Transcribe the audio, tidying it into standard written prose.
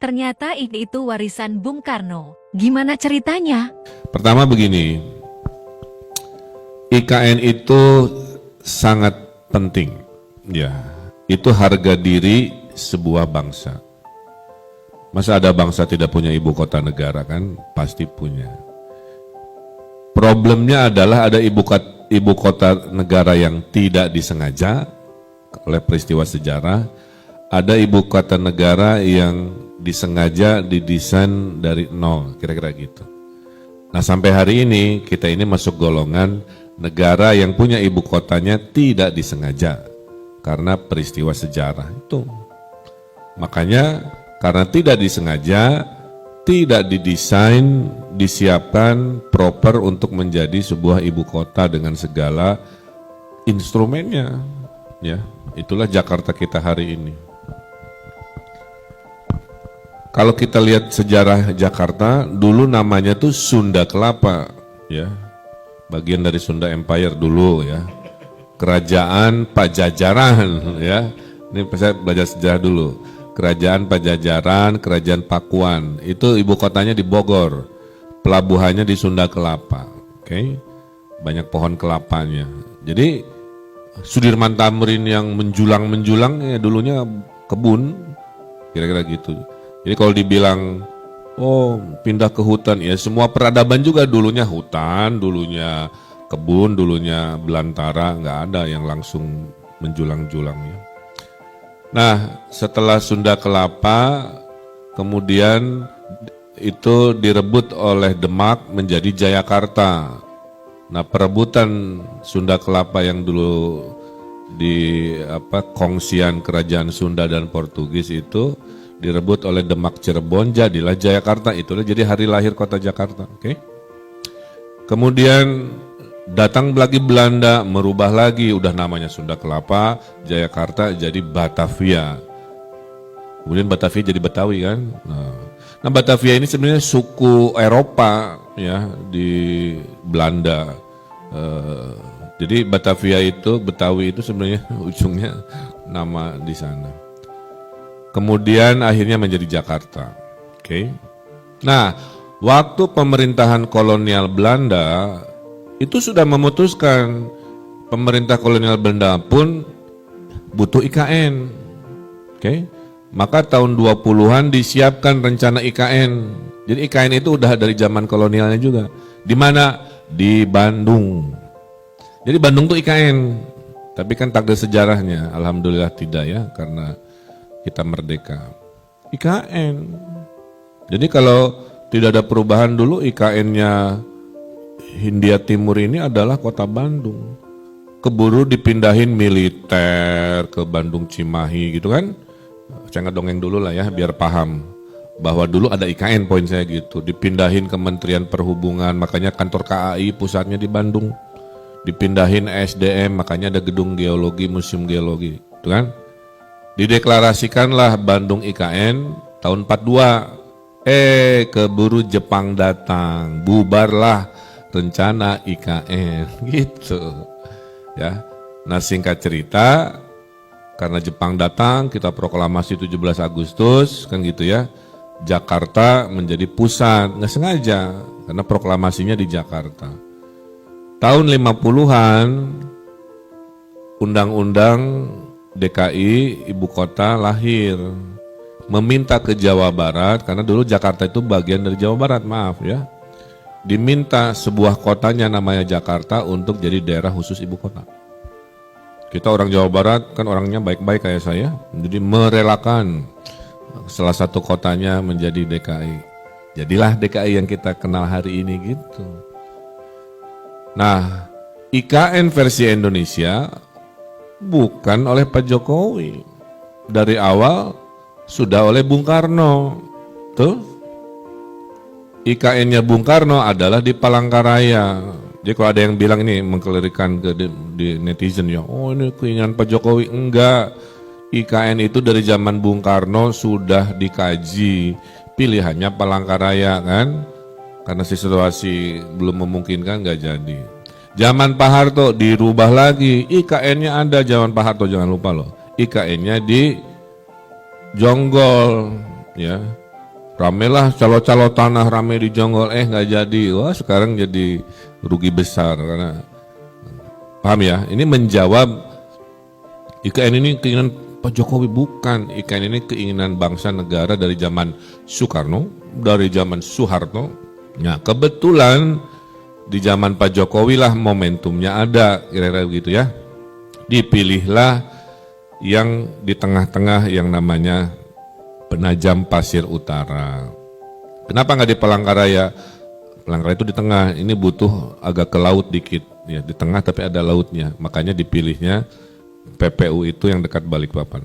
Ternyata itu warisan Bung Karno. Gimana ceritanya? Pertama begini, IKN itu sangat penting, ya. Itu harga diri sebuah bangsa. Masa ada bangsa tidak punya ibu kota negara kan? Pasti punya. Problemnya adalah ada ibu kota negara yang tidak disengaja oleh peristiwa sejarah, ada ibu kota negara yang disengaja didesain dari nol, kira-kira gitu. Nah sampai hari ini kita ini masuk golongan negara yang punya ibu kotanya tidak disengaja karena peristiwa sejarah itu. Makanya karena tidak disengaja, tidak didesain, disiapkan proper untuk menjadi sebuah ibu kota dengan segala instrumennya. Ya, itulah Jakarta kita hari ini. Kalau kita lihat sejarah Jakarta, dulu namanya tuh Sunda Kelapa, ya, bagian dari Sunda Empire dulu, ya, Kerajaan Pajajaran, ya. Ini saya belajar sejarah dulu. Kerajaan Pajajaran, Kerajaan Pakuan, itu ibu kotanya di Bogor, pelabuhannya di Sunda Kelapa, oke, banyak pohon kelapanya. Jadi Sudirman Tamrin yang menjulang ya dulunya kebun, kira-kira gitu. Jadi kalau dibilang, oh pindah ke hutan, ya semua peradaban juga dulunya hutan, dulunya kebun, dulunya belantara, nggak ada yang langsung menjulang-julang ya. Nah setelah Sunda Kelapa, kemudian itu direbut oleh Demak menjadi Jayakarta. Nah perebutan Sunda Kelapa yang dulu di kongsian kerajaan Sunda dan Portugis itu direbut oleh Demak Cirebon, jadilah Jayakarta, itulah jadi hari lahir kota Jakarta. Oke. Kemudian datang lagi Belanda, merubah lagi, udah namanya Sunda Kelapa, Jayakarta jadi Batavia. Kemudian Batavia jadi Betawi kan. Nah Batavia ini sebenarnya suku Eropa ya di Belanda. Jadi Batavia itu, Betawi itu sebenarnya ujungnya nama di sana. Kemudian akhirnya menjadi Jakarta. Oke. Nah, waktu pemerintahan kolonial Belanda itu sudah memutuskan, pemerintah kolonial Belanda pun butuh IKN. Oke. Maka tahun 20-an disiapkan rencana IKN. Jadi IKN itu udah dari zaman kolonialnya juga. Di mana? Di Bandung. Jadi Bandung tuh IKN. Tapi kan takdir sejarahnya alhamdulillah tidak ya, karena kita merdeka. IKN. Jadi kalau tidak ada perubahan dulu, IKN-nya Hindia Timur ini adalah kota Bandung. Keburu dipindahin militer ke Bandung Cimahi gitu kan. Saya ngedongeng dulu lah ya biar paham. Bahwa dulu ada IKN, poin saya gitu. Dipindahin Kementerian Perhubungan, makanya kantor KAI pusatnya di Bandung. Dipindahin SDM, makanya ada gedung geologi, museum geologi. Gitu kan. Dideklarasikanlah Bandung IKN tahun 42. Keburu Jepang datang, bubarlah rencana IKN gitu. Ya. Nah, singkat cerita, karena Jepang datang, kita proklamasi 17 Agustus kan gitu ya. Jakarta menjadi pusat, nggak sengaja karena proklamasinya di Jakarta. Tahun 50-an Undang-Undang DKI ibu kota lahir, meminta ke Jawa Barat, karena dulu Jakarta itu bagian dari Jawa Barat, maaf ya, diminta sebuah kotanya namanya Jakarta untuk jadi daerah khusus ibu kota. Kita orang Jawa Barat kan orangnya baik-baik kayak saya, jadi merelakan salah satu kotanya menjadi DKI. Jadilah DKI yang kita kenal hari ini gitu. Nah, IKN versi Indonesia bukan oleh Pak Jokowi. Dari awal sudah oleh Bung Karno. Tuh. IKN-nya Bung Karno adalah di Palangkaraya. Jadi kalau ada yang bilang ini mengkelirikan ke di netizen ya, oh ini keinginan Pak Jokowi, enggak. IKN itu dari zaman Bung Karno sudah dikaji, pilihannya Palangkaraya kan, karena situasi belum memungkinkan nggak jadi. Zaman Pak Harto dirubah lagi, IKN-nya ada zaman Pak Harto, jangan lupa loh, IKN-nya di Jonggol, ya, Ramelah calo-calo tanah rame di Jonggol, nggak jadi. Wah sekarang jadi rugi besar karena paham ya. Ini menjawab IKN ini keinginan Pak Jokowi, bukan. IKN ini keinginan bangsa negara dari zaman Soekarno, dari zaman Soeharto. Nah kebetulan di zaman Pak Jokowi lah momentumnya ada, kira-kira begitu ya. Dipilihlah yang di tengah-tengah yang namanya Penajam Pasir Utara. Kenapa nggak di Palangkaraya? Palangkaraya itu di tengah, ini butuh agak ke laut dikit, ya di tengah tapi ada lautnya. Makanya dipilihnya PPU itu yang dekat Balikpapan.